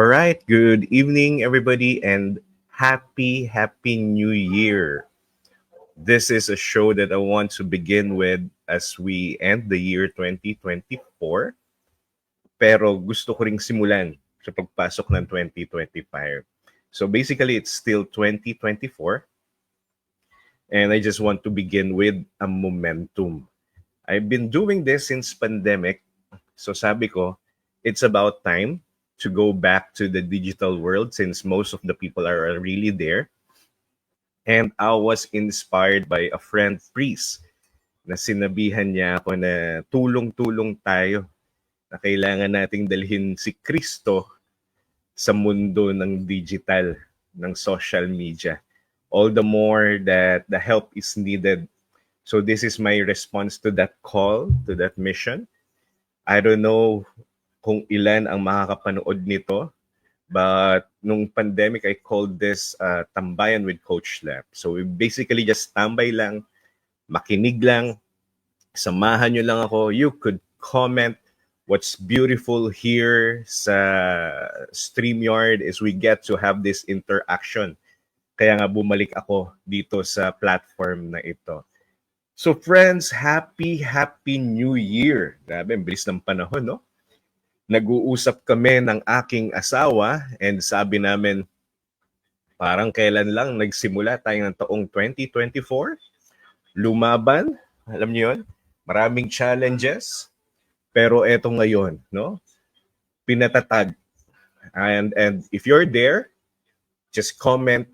All right, good evening, everybody, and happy New Year. This is a show that I want to begin with as we end the year 2024. Pero gusto ko ring simulan sa pagpasok ng 2025. So basically, it's still 2024, and I just want to begin with a momentum. I've been doing this since pandemic. So sabi ko, it's about time to go back to the digital world since most of the people are really there. And I was inspired by a friend, Priest, na sinabihan niya ako na tulong-tulong tayo na kailangan nating dalhin si Kristo sa mundo ng digital, ng social media. All the more that the help is needed. So this is my response to that call, to that mission. I don't know kung ilan ang makakapanood nito, but nung pandemic, I called this Tambayan with Coach Lep. So we basically just tambay lang, makinig lang, samahan nyo lang ako. You could comment. What's beautiful here sa StreamYard is we get to have this interaction. Kaya nga bumalik ako dito sa platform na ito. So friends, happy New Year. Grabe, ang bilis ng panahon, no? Nag-uusap kami ng aking asawa and sabi namin, parang kailan lang nagsimula tayo ng taong 2024. Lumaban, alam niyo yun, maraming challenges. Pero eto ngayon, no? Pinatatag. And if you're there, just comment,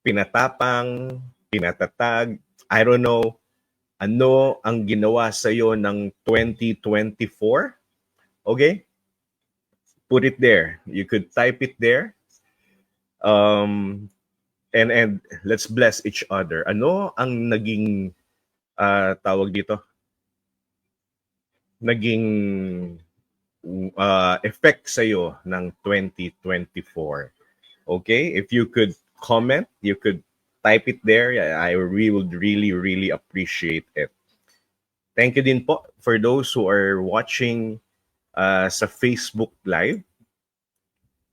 pinatapang, pinatatag, I don't know, ano ang ginawa sa'yo ng 2024? Okay? Put it there. You could type it there. And let's bless each other. Ano ang naging tawag dito? Naging effect sa'yo ng 2024? Okay? If you could comment, you could type it there. I would really appreciate it. Thank you din po for those who are watching sa Facebook Live.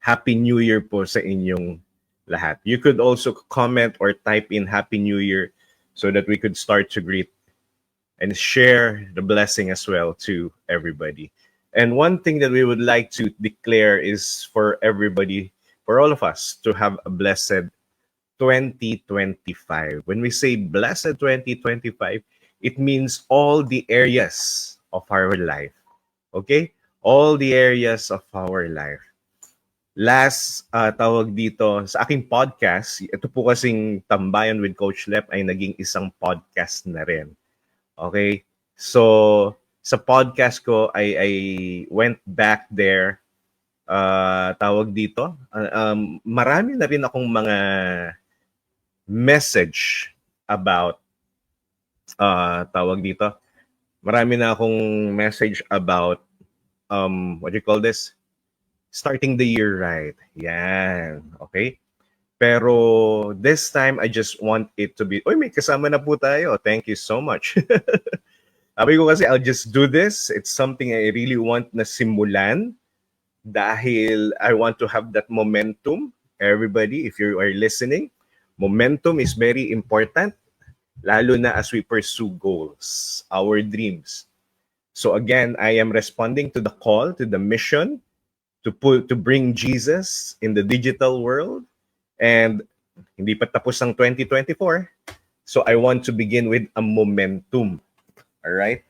Happy New Year po sa inyong lahat. You could also comment or type in Happy New Year so that we could start to greet and share the blessing as well to everybody. And one thing that we would like to declare is for everybody, for all of us, to have a blessed 2025. When we say blessed 2025, it means all the areas of our life. Okay? All the areas of our life. Last tawag dito sa aking podcast, ito po kasing Tambayan with Coach Lep ay naging isang podcast na rin. Okay? So, sa podcast ko, I went back there. Tawag dito, marami na rin akong mga message about tawag dito. Marami na akong message about what do you call this? Starting the year right. Yan. Okay? Pero this time, I just want it to be, may kasama na po tayo. Thank you so much. Sabi ko kasi, I'll just do this. It's something I really want na simulan dahil I want to have that momentum. Everybody, if you are listening, momentum is very important, lalo na as we pursue goals, our dreams. So again, I am responding to the call, to the mission, to bring Jesus in the digital world. And hindi pa tapos ang 2024. So I want to begin with a momentum. All right?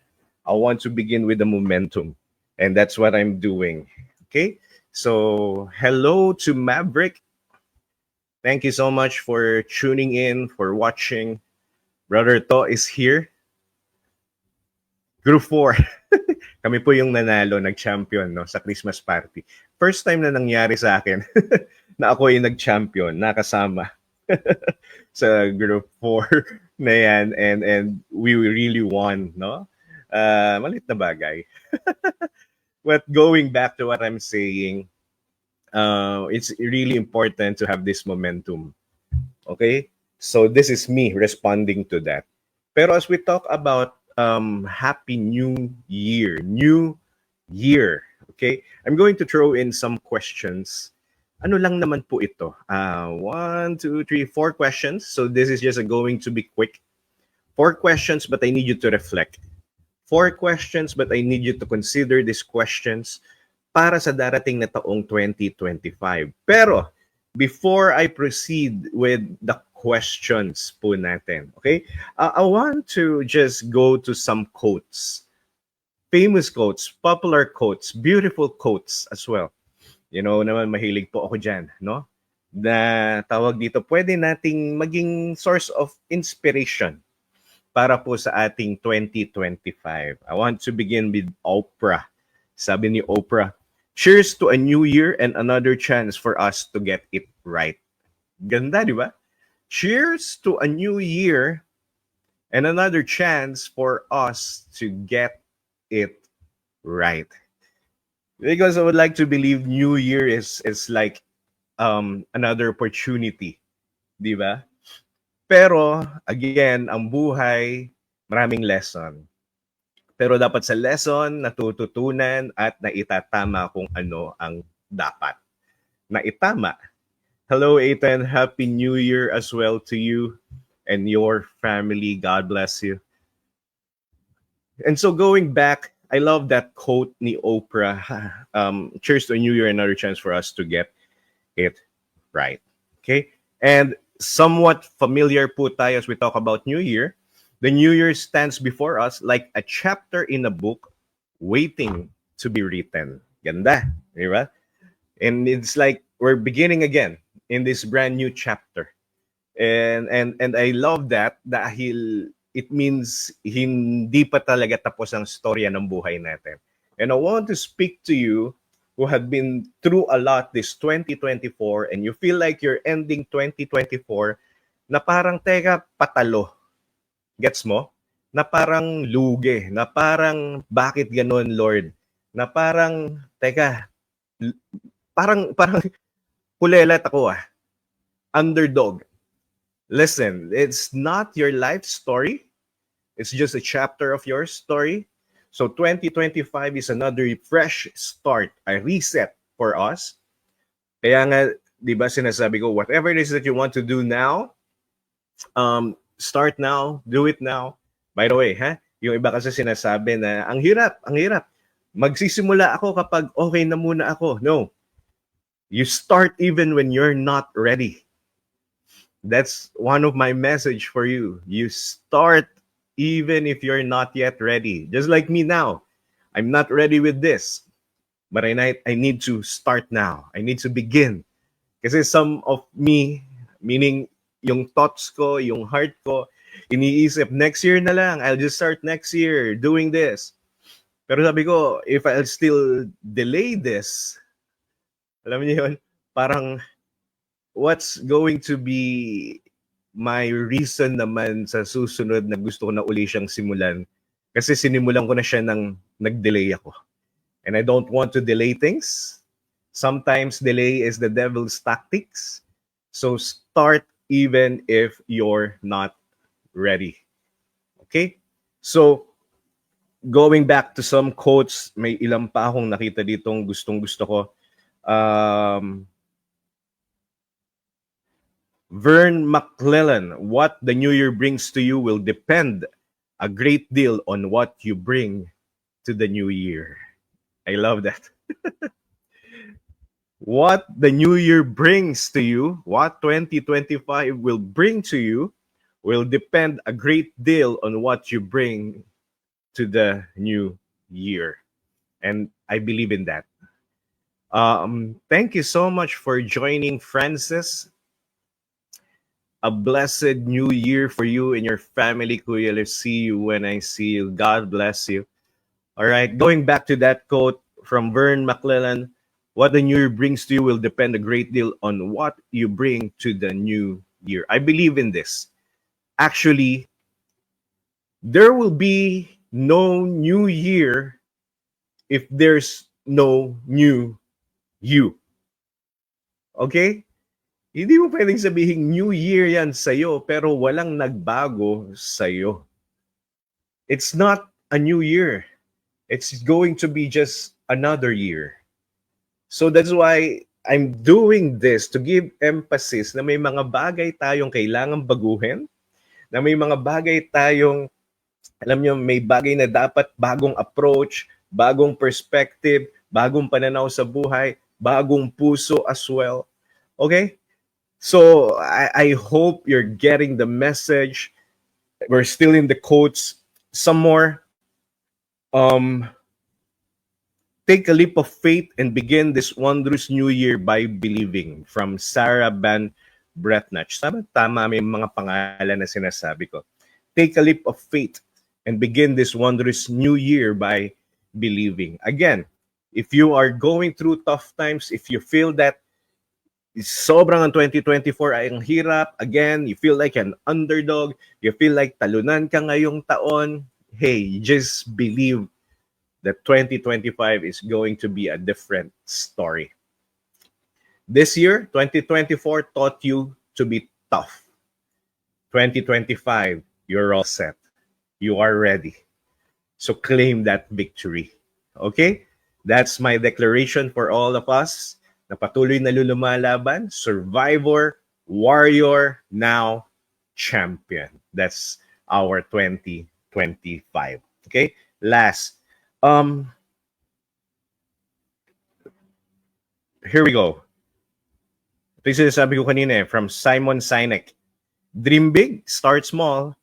I want to begin with a momentum. And that's what I'm doing. Okay? So hello to Maverick. Thank you so much for tuning in, for watching. Brother To is here. Group 4. Kami po yung nanalo, nag-champion no, sa Christmas party. First time na nangyari sa akin na ako yung nag-champion, nakasama sa Group 4 na yan. And we really won. No? Malit na bagay. But going back to what I'm saying, it's really important to have this momentum. Okay? So this is me responding to that. Pero as we talk about Happy New Year, Okay? I'm going to throw in some questions. Ano lang naman po ito? One, two, three, four questions. So this is just going to be quick. Four questions, but I need you to reflect. Four questions, but I need you to consider these questions para sa darating na taong 2025. Pero, before I proceed with the questions po natin, okay? I want to just go to some quotes. Famous quotes, popular quotes, beautiful quotes as well. You know naman, mahilig po ako dyan, no? Na tawag dito, pwede nating maging source of inspiration para po sa ating 2025. I want to begin with Oprah. Sabi ni Oprah, cheers to a new year and another chance for us to get it right. Ganda, di ba? Cheers to a new year and another chance for us to get it right. Because I would like to believe New Year is like another opportunity, di ba? Pero again, ang buhay, maraming lesson. Pero dapat sa lesson, natututunan at naitatama kung ano ang dapat. Naitama. Hello, Ethan. Happy New Year as well to you and your family. God bless you. And so going back, I love that quote ni Oprah. Cheers to a new year, another chance for us to get it right. Okay? And somewhat familiar po tayo as we talk about New Year. The New Year stands before us like a chapter in a book waiting to be written. Ganda, di ba? And it's like we're beginning again in this brand new chapter. And I love that dahil it means hindi pa talaga tapos ang storya ng buhay natin. And I want to speak to you who have been through a lot this 2024 and you feel like you're ending 2024 na parang teka patalo. Gets mo? Na parang lugi, na parang bakit ganon Lord? Na parang teka, parang kulelat ako Underdog. Listen, it's not your life story. It's just a chapter of your story. So 2025 is another fresh start, a reset for us. Kaya nga, di ba sinasabi ko, whatever it is that you want to do now, start now, do it now. By the way, yung iba kasi sinasabi na, ang hirap. Magsisimula ako kapag okay na muna ako. No. You start even when you're not ready. That's one of my message for you. You start even if you're not yet ready. Just like me now. I'm not ready with this. But I need to start now. I need to begin. Kasi some of me, meaning yung thoughts ko, yung heart ko, iniisip, next year na lang. I'll just start next year doing this. Pero sabi ko, if I'll still delay this, alam niyo yun, parang what's going to be my reason naman sa susunod na gusto ko na uli siyang simulan? Kasi sinimulan ko na siya nang nag-delay ako. And I don't want to delay things. Sometimes delay is the devil's tactics. So start even if you're not ready. Okay? So, going back to some quotes, may ilang pa akong nakita ditong gustong-gusto ko. Vern McClellan, what the new year brings to you will depend a great deal on what you bring to the new year. I love that. What the new year brings to you, what 2025 will bring to you, will depend a great deal on what you bring to the new year. And I believe in that. Thank you so much for joining, Francis. A blessed new year for you and your family, Kuya. Let's see you when I see you. God bless you. All right, going back to that quote from Vern McClellan, what the new year brings to you will depend a great deal on what you bring to the new year. I believe in this. Actually, there will be no new year if there's no new you. Okay? Hindi mo pwedeng sabihin new year yan sa'yo pero walang nagbago sa'yo. It's not a new year. It's going to be just another year. So that's why I'm doing this to give emphasis na may mga bagay tayong kailangang baguhin, na may mga bagay tayong, alam nyo, may bagay na dapat bagong approach, bagong perspective, bagong pananaw sa buhay, bagong puso as well. Okay? So I hope you're getting the message. We're still in the quotes. Some more. Take a leap of faith and begin this wondrous new year by believing. From Sarah Van Bretnach. Tama may mga pangalan na sinasabi ko. Take a leap of faith and begin this wondrous new year by believing. Again, if you are going through tough times, if you feel that sobrang ang 2024 ay ang hirap, again, you feel like an underdog, you feel like talunan ka ngayong taon, hey, just believe that 2025 is going to be a different story. This year, 2024 taught you to be tough. 2025, you're all set. You are ready. So claim that victory. Okay? That's my declaration for all of us na patuloy na lumalaban, survivor, warrior, now champion. That's our 2025. Okay? Last, here we go. Ito yung sinasabi ko kanina from Simon Sinek. Dream big, start small,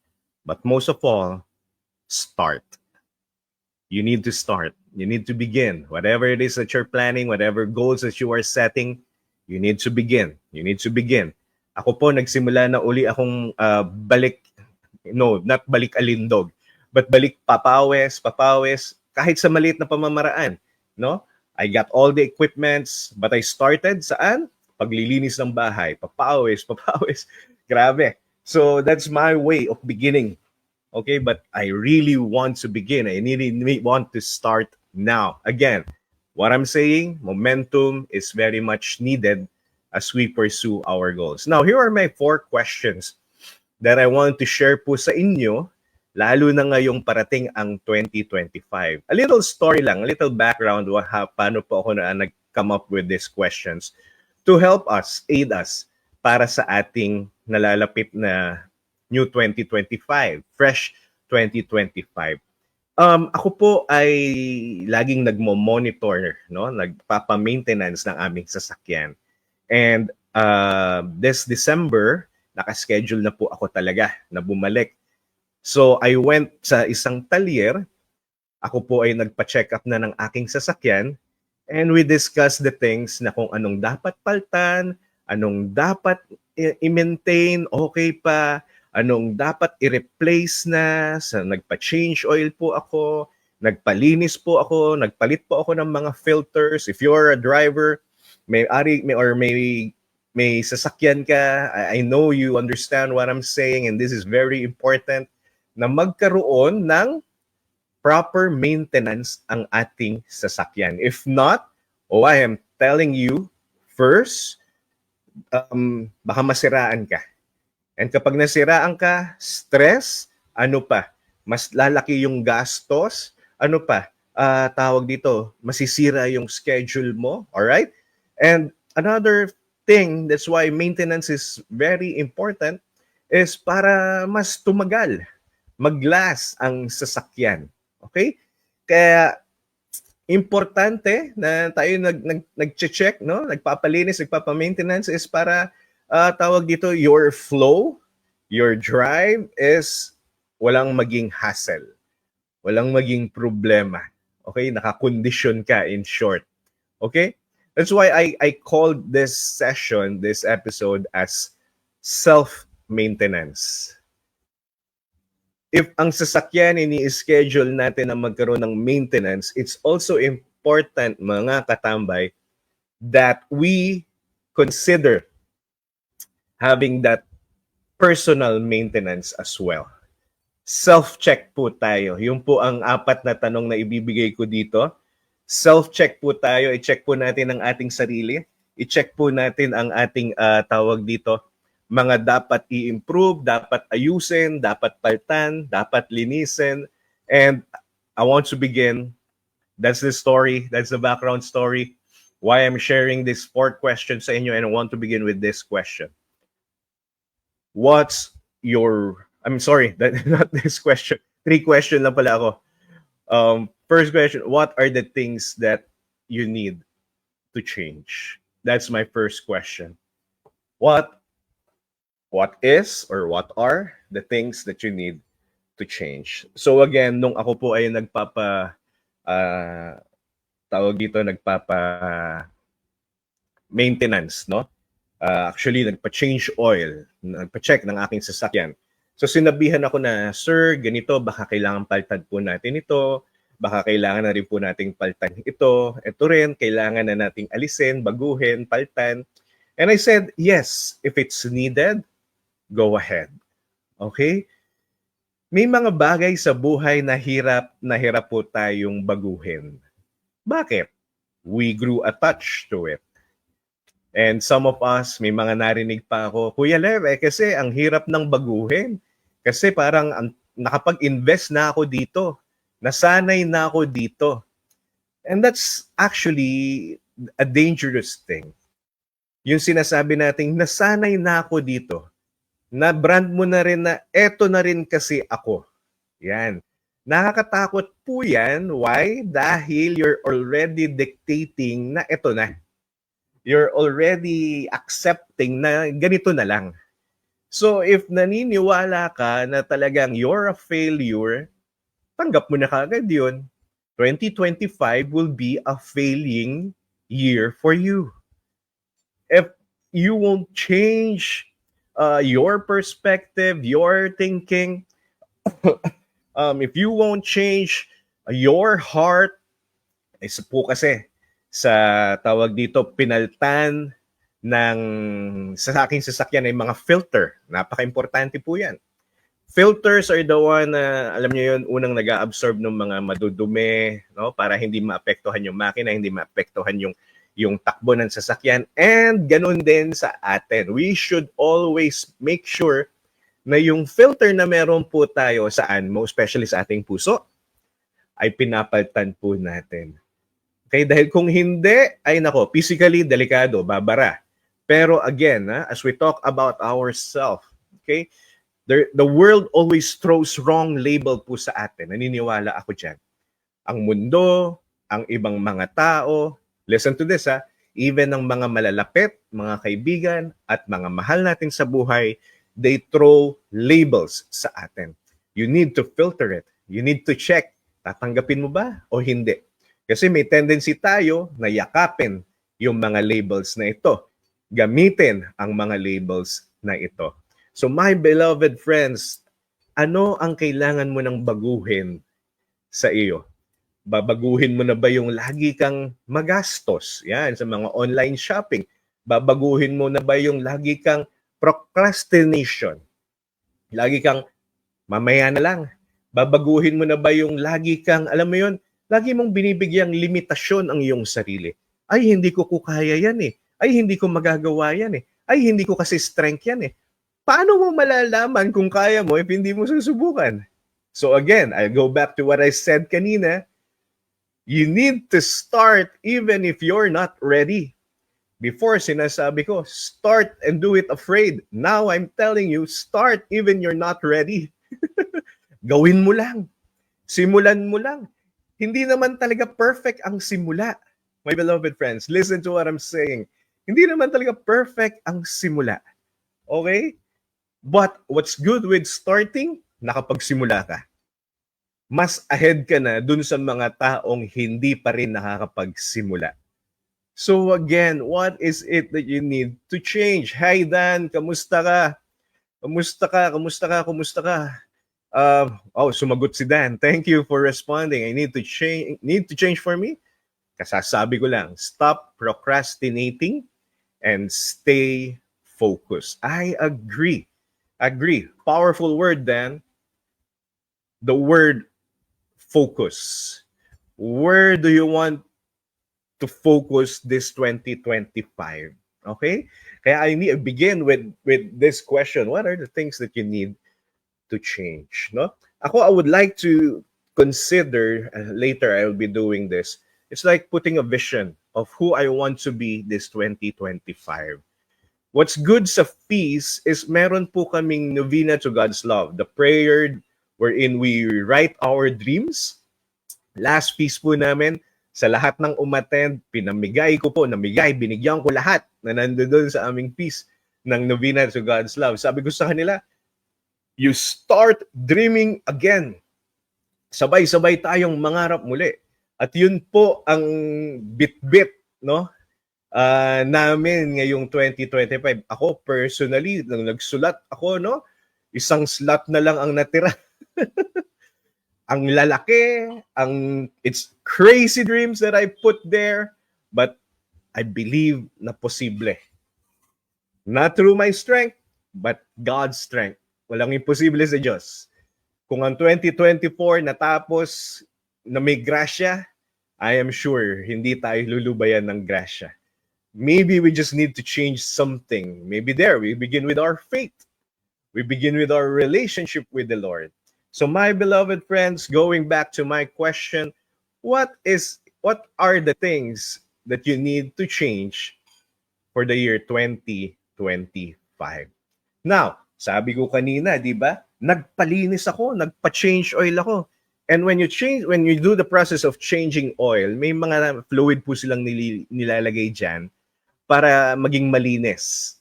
but most of all, start. You need to start. You need to begin. Whatever it is that you're planning, whatever goals that you are setting, you need to begin. You need to begin. Ako po, nagsimula na uli akong balik, no, not balik alindog, but balik papawes, kahit sa maliit na pamamaraan. No? I got all the equipments, but I started saan? Paglilinis ng bahay. Papawes. Grabe. So that's my way of beginning. Okay, but I really want to begin. I really want to start now. Again, what I'm saying, momentum is very much needed as we pursue our goals. Now, here are my 4 questions that I want to share po sa inyo, lalo na ngayong parating ang 2025. A little story lang, a little background, paano po ako na nag-come up with these questions to help us, aid us, para sa ating nalalapit na new 2025, fresh 2025. Ako po ay laging nagmo-monitor, no? Nagpapa-maintenance ng aming sasakyan. And this December, naka-schedule na po ako talaga na bumalik. So I went sa isang talyer. Ako po ay nagpa-check up na ng aking sasakyan. And we discussed the things na kung anong dapat paltan, anong dapat i-maintain, okay pa, anong dapat i-replace na, nagpa-change oil po ako, nagpalinis po ako, nagpalit po ako ng mga filters. If you're a driver, may sasakyan ka, I know you understand what I'm saying, and this is very important, na magkaroon ng proper maintenance ang ating sasakyan. If not, I am telling you, first, baka masiraan ka. And kapag nasiraan ka, stress, ano pa? Mas lalaki yung gastos, ano pa? Tawag dito, masisira yung schedule mo, alright? And another thing, that's why maintenance is very important, is para mas tumagal, mag-last ang sasakyan. Okay? Kaya, importante na tayo nag-check, no? Nagpapalinis, nagpapa-maintenance is para tawag dito, your flow, your drive is walang maging hassle. Walang maging problema. Okay? Nakakondisyon ka, in short. Okay? That's why I called this session, this episode, as self-maintenance. If ang sasakyan ini-schedule natin na magkaroon ng maintenance, it's also important, mga katambay, that we consider having that personal maintenance as well. Self-check po tayo. Yung po ang 4 na tanong na ibibigay ko dito. Self-check po tayo. I-check po natin ang ating sarili. I-check po natin ang ating tawag dito, mga dapat i-improve, dapat ayusin, dapat paltan, dapat linisin. And I want to begin That's the story. That's the background story. Why I'm sharing this fourth question sa inyo, and I want to begin with this question. What's your, I'm sorry, that not this question. Three question lang pala ako. First question, what are the things that you need to change? That's my first question. What what is or what are the things that you need to change? So again, nung ako po ay uh, tawag dito, nagpapa maintenance, no? Actually, nagpa-change oil, nagpa-check ng aking sasakyan. So sinabihan ako na, sir, ganito, baka kailangan paltan po natin ito, baka kailangan na rin po nating paltan ito rin, kailangan na nating alisin, baguhin, paltan. And I said, yes, if it's needed, go ahead. Okay? May mga bagay sa buhay na hirap po tayong baguhin. Bakit? We grew attached to it. And some of us, may mga narinig pa ako, Kuya Lev, kasi ang hirap ng baguhin. Kasi parang nakapag-invest na ako dito. Nasanay na ako dito. And that's actually a dangerous thing. Yung sinasabi nating, nasanay na ako dito. Na brand mo na rin na, eto na rin kasi ako. Yan. Nakakatakot po yan. Why? Dahil you're already dictating na eto na. You're already accepting na ganito na lang. So if naniniwala ka na talagang you're a failure, tanggap mo na kagad yun. 2025 will be a failing year for you. If you won't change your perspective, your thinking, if you won't change your heart, isa po kasi sa tawag dito, pinaltan ng sa aking sasakyan ay mga filter. Napaka-importante po yan. Filters are the one na, alam niyo yun, unang nag-absorb ng mga madudumi, no? Para hindi maapektuhan yung makina, hindi maapektuhan yung takbo ng sasakyan. And ganun din sa atin. We should always make sure na yung filter na meron po tayo saan, most especially sa ating puso, ay pinapalitan po natin. Okay, dahil kung hindi, ay nako, physically delikado, babara. Pero again, as we talk about ourselves, okay, the world always throws wrong label po sa atin. Naniniwala ako dyan. Ang mundo, ang ibang mga tao, listen to this even ang mga malalapit, mga kaibigan, at mga mahal natin sa buhay, they throw labels sa atin. You need to filter it. You need to check. Tatanggapin mo ba o hindi? Kasi may tendency tayo na yakapin yung mga labels na ito. Gamitin ang mga labels na ito. So my beloved friends, ano ang kailangan mo ng baguhin sa iyo? Babaguhin mo na ba yung lagi kang magastos? Yan, sa mga online shopping. Babaguhin mo na ba yung lagi kang procrastination? Lagi kang mamaya na lang. Babaguhin mo na ba yung lagi kang, alam mo yun, lagi mong binibigyang limitasyon ang iyong sarili. Ay, hindi ko kaya yan eh. Ay, hindi ko magagawa yan eh. Ay, hindi ko kasi strength yan eh. Paano mo malalaman kung kaya mo if hindi mo susubukan? So again, I go back to what I said kanina. You need to start even if you're not ready. Before, sinasabi ko, start and do it afraid. Now, I'm telling you, start even you're not ready. Gawin mo lang. Simulan mo lang. Hindi naman talaga perfect ang simula. My beloved friends, listen to what I'm saying. Hindi naman talaga perfect ang simula. Okay? But what's good with starting? Nakapagsimula ka. Mas ahead ka na dun sa mga taong hindi pa rin nakakapagsimula. So again, what is it that you need to change? Hi Dan, kamusta ka? Kamusta ka? Kamusta ka? Kamusta ka? Sumagot si Dan. Thank you for responding. I need to change for me. Kasasabi ko lang, stop procrastinating and stay focused. I agree. Powerful word, Dan. The word focus. Where do you want to focus this 2025? Okay? Kaya I need to begin with this question. What are the things that you need to change, no? I would like to consider, later I'll be doing this, it's like putting a vision of who I want to be this 2025. What's good sa feast is meron po kaming novena to God's love, the prayer wherein we write our dreams. Last feast po namin, sa lahat ng umattend, pinamigay ko po, binigyan ko lahat na nandoon sa aming feast ng novena to God's love. Sabi ko sa kanila, you start dreaming again. Sabay-sabay tayong mangarap muli. At yun po ang bit-bit, no? Namin ngayong 2025. Ako personally, nang nagsulat ako, no? Isang slot na lang ang natira. Ang lalaki, it's crazy dreams that I put there, but I believe na posible. Not through my strength, but God's strength. Walang imposible sa Diyos. Kung ang 2024 natapos na may grasya, I am sure hindi tayo lulubayan ng grasya. Maybe we just need to change something. Maybe there, we begin with our faith. We begin with our relationship with the Lord. So my beloved friends, going back to my question, what are the things that you need to change for the year 2025? Now, sabi ko kanina, di ba? Nagpalinis ako, nagpa-change oil ako. And when you do the process of changing oil, may mga fluid po silang nilalagay diyan para maging malinis.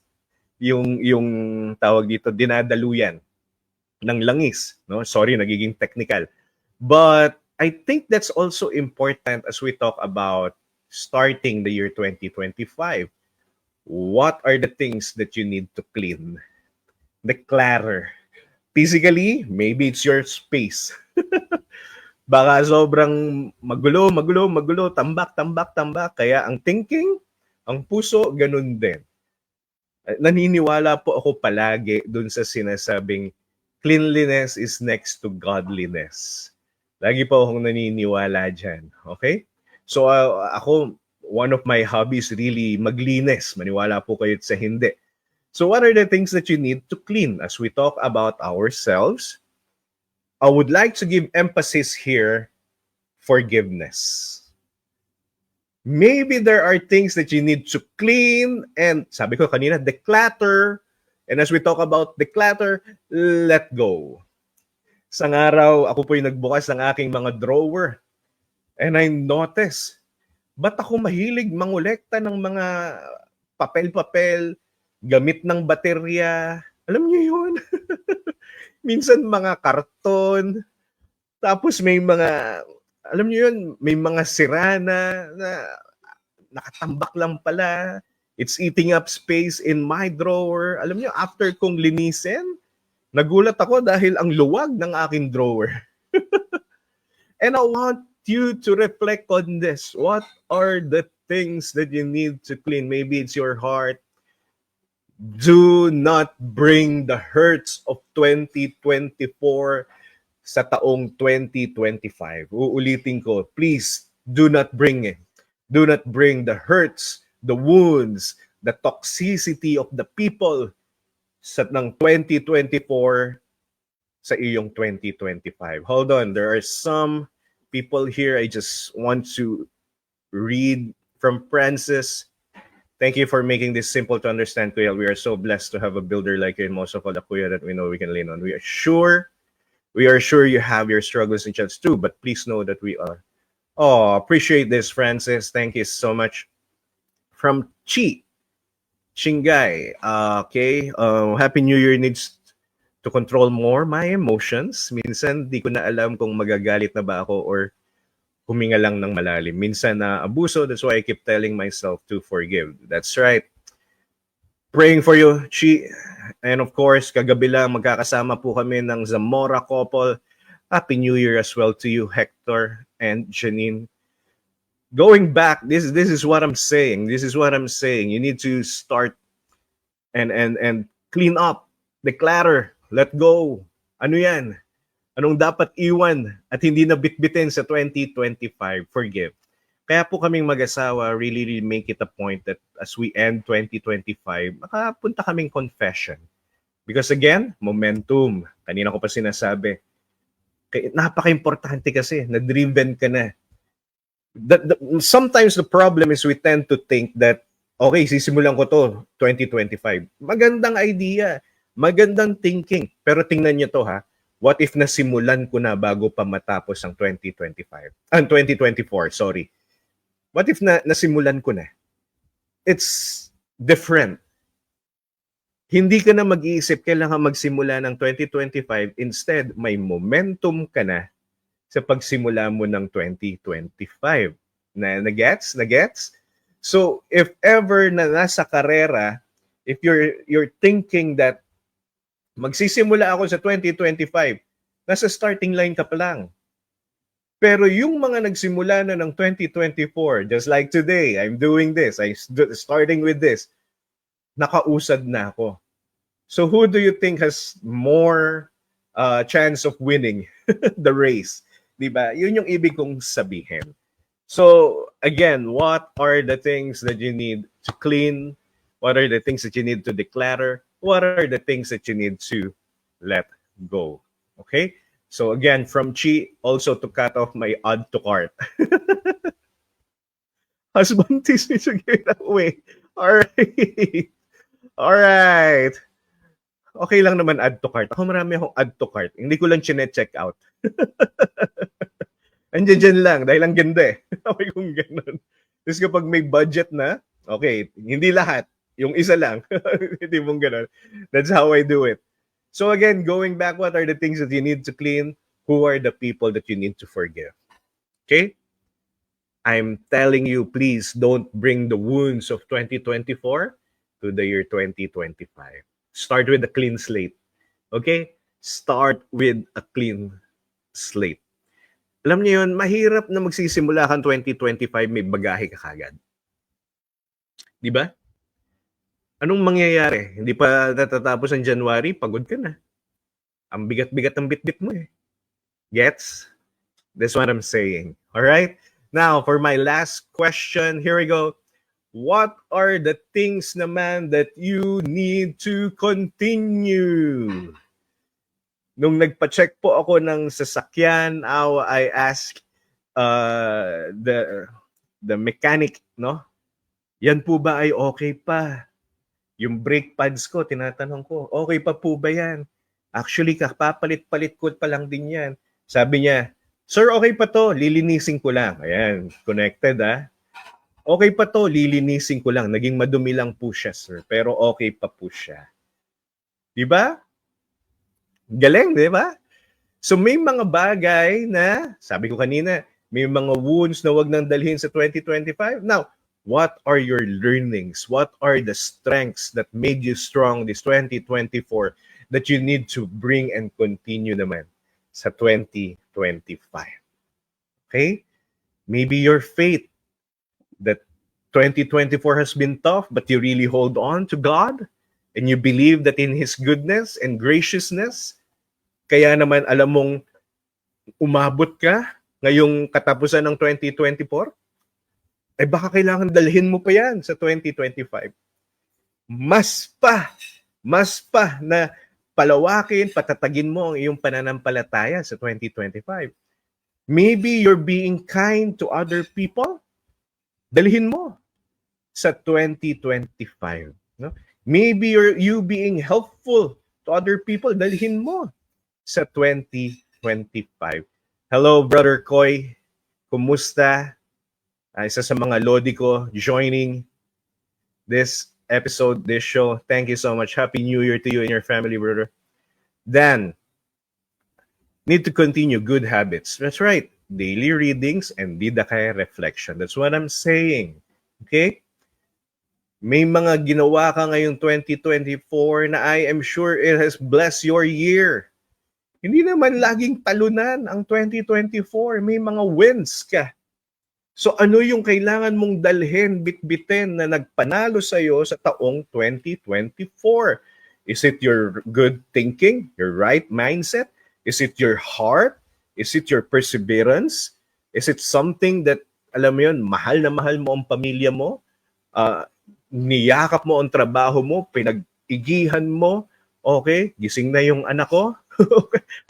Yung tawag dito, dinadaluyan ng langis, no? Sorry, nagiging technical. But I think that's also important as we talk about starting the year 2025. What are the things that you need to clean? Declutter. Physically, maybe it's your space. Baka sobrang magulo, tambak. Kaya ang thinking, ang puso, ganun din. Naniniwala po ako palagi dun sa sinasabing cleanliness is next to godliness. Lagi po akong naniniwala dyan. Okay? So ako, one of my hobbies really maglinis. Maniwala po kayo sa hindi. So what are the things that you need to clean as we talk about ourselves? I would like to give emphasis here, forgiveness. Maybe there are things that you need to clean and sabi ko kanina, declutter. And as we talk about declutter, let go. Sang araw, ako po yung nagbukas ng aking mga drawer. And I noticed, ba't ako mahilig mangolekta ng mga papel-papel, gamit ng baterya? Alam niyo yun? Minsan mga karton, tapos may mga, alam niyo yun, may mga sirana na nakatambak lang pala. It's eating up space in my drawer. Alam niyo, after kong linisin, nagulat ako dahil ang luwag ng aking drawer. And I want you to reflect on this. What are the things that you need to clean? Maybe it's your heart. Do not bring the hurts of 2024 sa taong 2025. Uulitin ko, please do not bring it. Do not bring the hurts, the wounds, the toxicity of the people sa ng 2024 sa iyong 2025. Hold on, there are some people here. I just want to read from Francis. Thank you for making this simple to understand, Kuya. We are so blessed to have a builder like you and most of all the Kuya that we know we can lean on. We are sure you have your struggles and chats too, but please know that we are. Oh, appreciate this, Francis. Thank you so much. From Chingay. Okay. Happy New Year needs to control more my emotions. Minsan, di ko na alam kung magagalit na ba ako or huminga lang ng malalim. Minsan na abuso, that's why I keep telling myself to forgive. That's right. Praying for you, Chi. And of course, kagabi lang magkakasama po kami ng Zamora couple. Happy New Year as well to you, Hector and Janine. Going back, this is what I'm saying. This is what I'm saying. You need to start and clean up, declutter, let go. Ano yan? Anong dapat iwan at hindi na bitbitin sa 2025? Forgive. Kaya po kaming mag-asawa really make it a point that as we end 2025, makapunta kaming confession. Because again, momentum. Kanina ko pa sinasabi, Napaka-importante kasi na driven ka na. Sometimes the problem is we tend to think that, okay, sisimulan ko to 2025. Magandang idea, magandang thinking. Pero tingnan nyo to ha, what if nasimulan ko na bago pa matapos ang 2025? 2024, sorry. What if nasimulan ko na? It's different. Hindi ka na mag-iisip kailangan magsimula ng 2025. Instead, may momentum ka na sa pagsimula mo ng 2025. Na-gets? So, if ever na nasa karera, if you're thinking that magsisimula ako sa 2025, nasa starting line ka pa lang. Pero yung mga nagsimula na ng 2024, just like today, I'm doing this, I'm starting with this, nakausad na ako. So who do you think has more chance of winning the race? Diba? Yun yung ibig kong sabihin. So again, what are the things that you need to clean? What are the things that you need to declutter? What are the things that you need to let go? Okay? So again, from Chi, also to cut off my add to cart. Husband teach me to give it away. Alright. Alright. Okay lang naman add to cart. Ako marami akong add to cart. Hindi ko lang chine-check out. Andiyan lang dahil ang ganda eh. Okay kung ganun. Tapos kapag may budget na, okay, hindi lahat. Yung isa lang. Hindi mong ganun. That's how I do it. So again, going back, what are the things that you need to clean? Who are the people that you need to forgive? Okay? I'm telling you, please don't bring the wounds of 2024 to the year 2025. Start with a clean slate. Okay? Start with a clean slate. Alam niyo yun, mahirap na magsisimula kang 2025, may bagahe ka kagad. Di ba? Anong mangyayari? Hindi pa natatapos ang January, pagod ka na. Ang bigat-bigat ng bitbit mo eh. Gets? That's what I'm saying. All right? Now, for my last question, here we go. What are the things naman that you need to continue? Nung nagpa-check po ako ng sasakyan, I asked the mechanic, no? Yan po ba ay okay pa? Yung brake pads ko, tinatanong ko, okay pa po ba yan? Actually, kapapalit-palit ko pa lang din yan. Sabi niya, sir, okay pa to, lilinisin ko lang. Ayan, connected ah. Okay pa to, lilinisin ko lang. Naging madumi lang po siya, sir. Pero okay pa po siya. Diba? Galing, diba? So may mga bagay na, sabi ko kanina, may mga wounds na wag nang dalhin sa 2025. Now, what are your learnings? What are the strengths that made you strong this 2024 that you need to bring and continue naman sa 2025? Okay? Maybe your faith that 2024 has been tough, but you really hold on to God and you believe that in His goodness and graciousness, kaya naman alam mong umabot ka ngayong katapusan ng 2024, eh baka kailangan dalhin mo pa yan sa 2025. Mas pa na palawakin, patatagin mo ang iyong pananampalataya sa 2025. Maybe you're being kind to other people, dalhin mo sa 2025. No? Maybe you being helpful to other people, dalhin mo sa 2025. Hello, Brother Koy. Kumusta? Isa sa mga lodi ko joining this episode, this show. Thank you so much. Happy New Year to you and your family, brother. Dan, need to continue good habits. That's right. Daily readings and didakay reflection. That's what I'm saying. Okay? May mga ginawa ka ngayong 2024 na I am sure it has blessed your year. Hindi naman laging talunan ang 2024. May mga wins ka. So ano yung kailangan mong dalhin, bitbitin na nagpanalo sa'yo sa taong 2024? Is it your good thinking, your right mindset? Is it your heart? Is it your perseverance? Is it something that, alam mo yun, mahal na mahal mo ang pamilya mo? Niyakap mo ang trabaho mo, pinag-igihan mo, okay, gising na yung anak ko,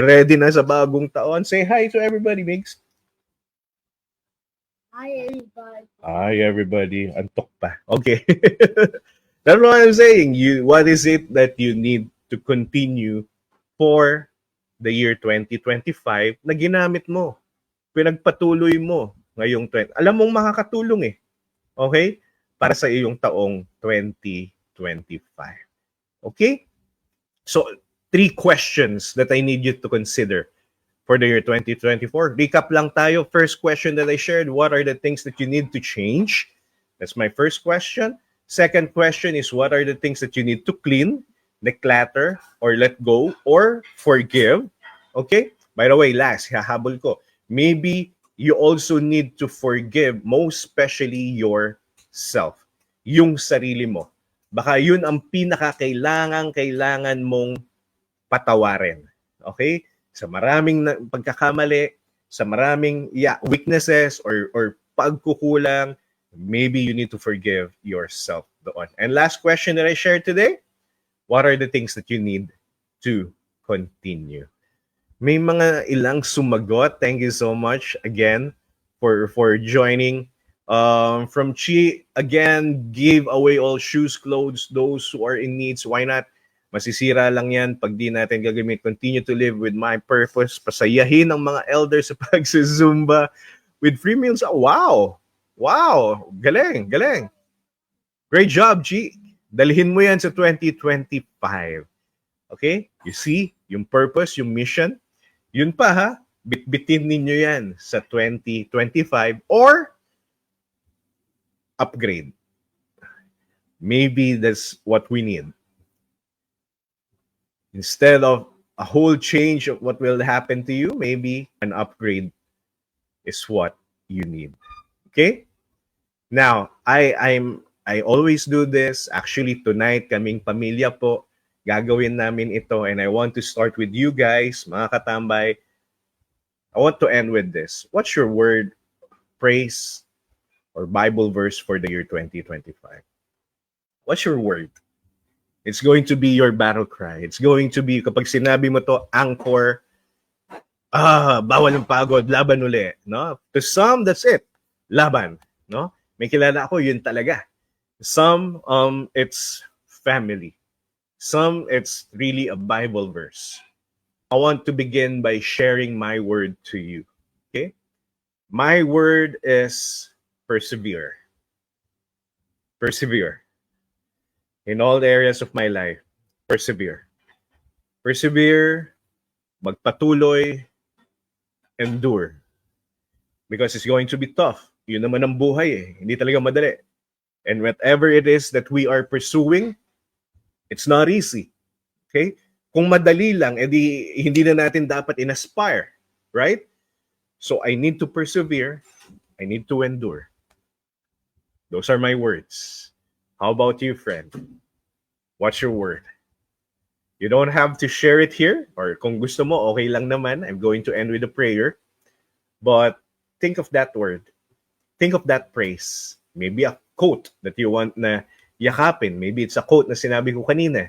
Ready na sa bagong taon. Say hi to everybody, Migs. Hi, everybody. Hi, everybody. Antok pa. Okay. That's what I'm saying. What is it that you need to continue for the year 2025 na ginamit mo? Pinagpatuloy mo ngayong 20. Alam mong makakatulong eh. Okay? Para sa iyong taong 2025. Okay? So, 3 questions that I need you to consider for the year 2024. Recap lang tayo. First question that I shared, what are the things that you need to change? That's my first question. Second question is, what are the things that you need to clean, declutter, or let go, or forgive? Okay? By the way, last, hahabol ko. Maybe you also need to forgive, most especially yourself. Yung sarili mo. Baka yun ang kailangan mong patawarin. Okay? Sa maraming pagkakamali, sa maraming weaknesses or pagkukulang, maybe you need to forgive yourself doon. And last question that I shared today, what are the things that you need to continue? May mga ilang sumagot. Thank you so much again for joining. From Chi, again, give away all shoes, clothes, those who are in needs. Why not? Masisira lang yan pag di natin gagamit. Continue to live with my purpose. Pasayahin ang mga elders sa pagsusumba with free meals. Wow! Wow! Galing, galing. Great job, G. Dalhin mo yan sa 2025. Okay? You see, yung purpose, yung mission, yun pa ha, bitbitin ninyo yan sa 2025 or upgrade. Maybe that's what we need. Instead of a whole change of what will happen to you, maybe an upgrade is what you need. Okay? Now, I always do this. Actually, tonight, kaming pamilya po, gagawin namin ito. And I want to start with you guys, mga katambay. I want to end with this. What's your word, praise, or Bible verse for the year 2025? What's your word? It's going to be your battle cry. It's going to be, kapag sinabi mo to, anchor, bawal ng pagod, laban uli. No? To some, that's it. Laban. No? May kilala ako, yun talaga. Some, it's family. Some, it's really a Bible verse. I want to begin by sharing my word to you. Okay? My word is persevere. Persevere. In all the areas of my life, persevere. Persevere, magpatuloy, endure. Because it's going to be tough. Yun naman ang buhay eh. Hindi talaga madali. And whatever it is that we are pursuing, it's not easy. Okay? Kung madali lang, edi hindi na natin dapat in-aspire. Right? So I need to persevere. I need to endure. Those are my words. How about you, friend? What's your word? You don't have to share it here, or kung gusto mo, okay lang naman. I'm going to end with a prayer. But think of that word. Think of that praise. Maybe a quote that you want na yakapin. Maybe it's a quote na sinabi ko kanina.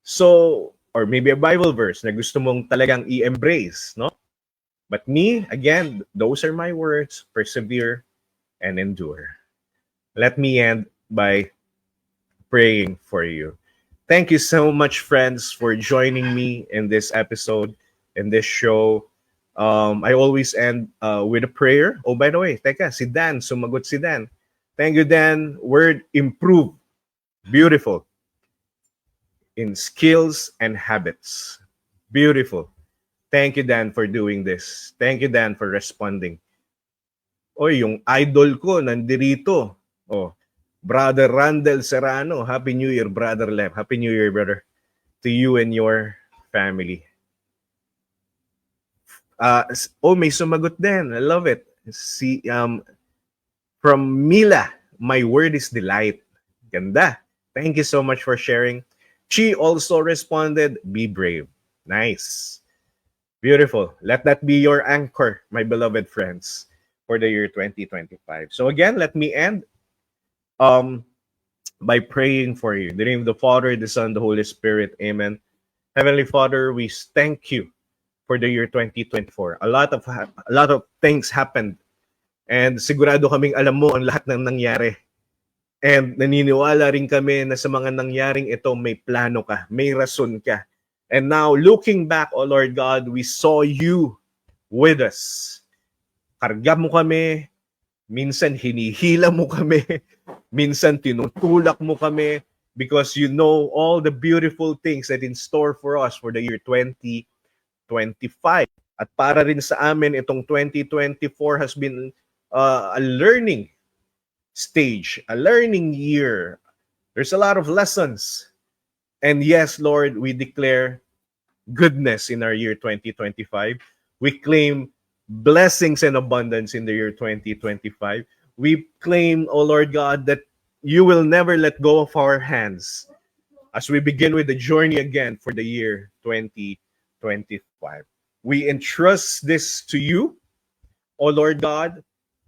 So, or maybe a Bible verse na gusto mong talagang i-embrace, no? But me, again, those are my words. Persevere and endure. Let me end by praying for you. Thank you so much, friends, for joining me in this episode, in this show. I always end with a prayer. Oh, by the way, teka, si Dan, sumagot si Dan. Thank you, Dan. Word improve. Beautiful. In skills and habits. Beautiful. Thank you, Dan, for doing this. Thank you, Dan, for responding. Oy, yung idol ko nandirito. Oh, Brother Randall Serrano. Happy New Year, Brother Lev. Happy New Year, brother. To you and your family. May sumagot din. I love it. From Mila, my word is delight. Ganda. Thank you so much for sharing. She also responded, be brave. Nice. Beautiful. Let that be your anchor, my beloved friends, for the year 2025. So again, let me end by praying for you. In the name of the Father, the Son, the Holy Spirit. Amen. Heavenly Father, we thank you for the year 2024. A lot of things happened and sigurado kaming alam mo ang lahat ng nangyari. And naniniwala rin kami na sa mga nangyaring ito may plano ka, may rason ka. And now looking back, oh Lord God, we saw you with us. Karga mo kami, minsan hinihila mo kami, minsan tinutulak mo kami because you know all the beautiful things that in store for us for the year 2025. At para rin sa amin, itong 2024 has been a learning stage, a learning year. There's a lot of lessons. And yes, Lord, we declare goodness in our year 2025. We claim blessings and abundance in the year 2025. We claim, oh Lord God, that you will never let go of our hands as we begin with the journey again for the year 2025. We entrust this to you, oh Lord God.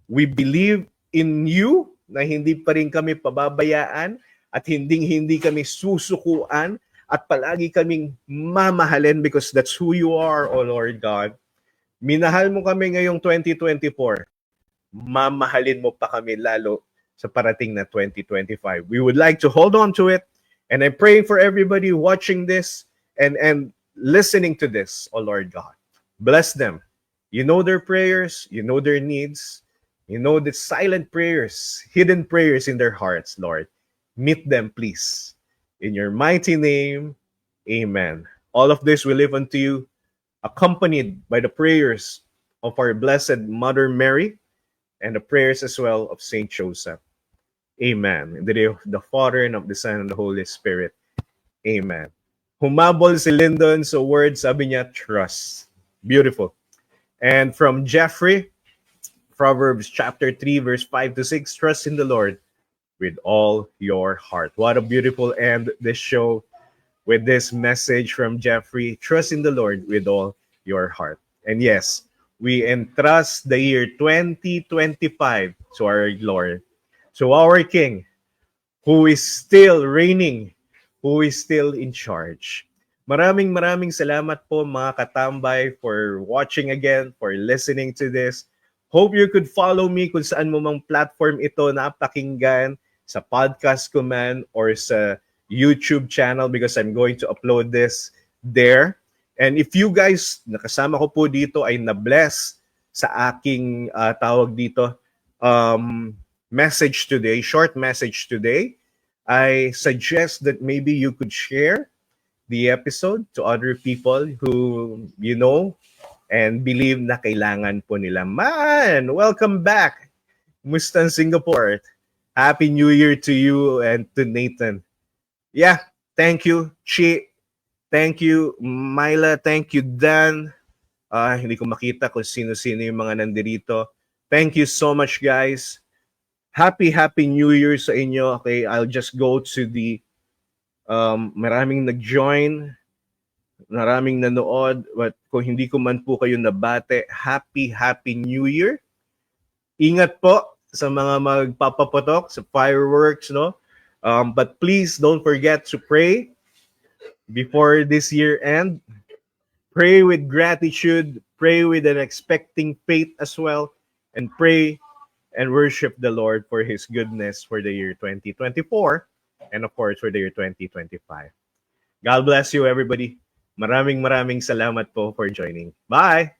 We believe in you na hindi pa rin kami pababayaan at hindi kami susukuan at palagi kaming mamahalin because that's who you are, oh Lord God. Minahal mo kami ngayong 2024. Mamahalin mo pa kami lalo sa parating na 2025. We would like to hold on to it, and I'm praying for everybody watching this and listening to this, oh Lord God. Bless them. You know their prayers, you know their needs, you know the silent prayers, hidden prayers in their hearts, Lord. Meet them, please. In your mighty name, amen. All of this we live unto you, accompanied by the prayers of our Blessed Mother Mary and the prayers as well of Saint Joseph. Amen. In the name of the Father and of the Son and the Holy Spirit. Amen. Humabol si Lyndon sa word, sabi niya, trust. Beautiful. And from Jeffrey, Proverbs chapter 3, verse 5 to 6, trust in the Lord with all your heart. What a beautiful end this show with this message from Jeffrey. Trust in the Lord with all your heart. And yes, we entrust the year 2025 to our Lord, to our King, who is still reigning, who is still in charge. Maraming salamat po mga katambay for watching again, for listening to this. Hope you could follow me kung saan mo mang platform ito napakinggan, sa podcast ko man or sa YouTube channel because I'm going to upload this there. And if you guys, nakasama ko po dito ay na-bless sa aking tawag dito, message today, short message today, I suggest that maybe you could share the episode to other people who you know and believe na kailangan po nila. Man, welcome back. Musta ang Singapore? Happy New Year to you and to Nathan. Yeah, thank you, Chi. Thank you, Myla. Thank you, Dan. Hindi ko makita kung sino-sino yung mga nandirito. Thank you so much, guys. Happy New Year sa inyo. Okay, I'll just go to the maraming nag-join, maraming nanood, but kung hindi ko man po kayo nabate, Happy New Year. Ingat po sa mga magpapaputok sa fireworks, no? But please don't forget to pray before this year end. Pray with gratitude, pray with an expecting faith as well, and pray and worship the Lord for His goodness for the year 2024 and of course for the year 2025. God bless you, everybody. Maraming salamat po for joining. Bye!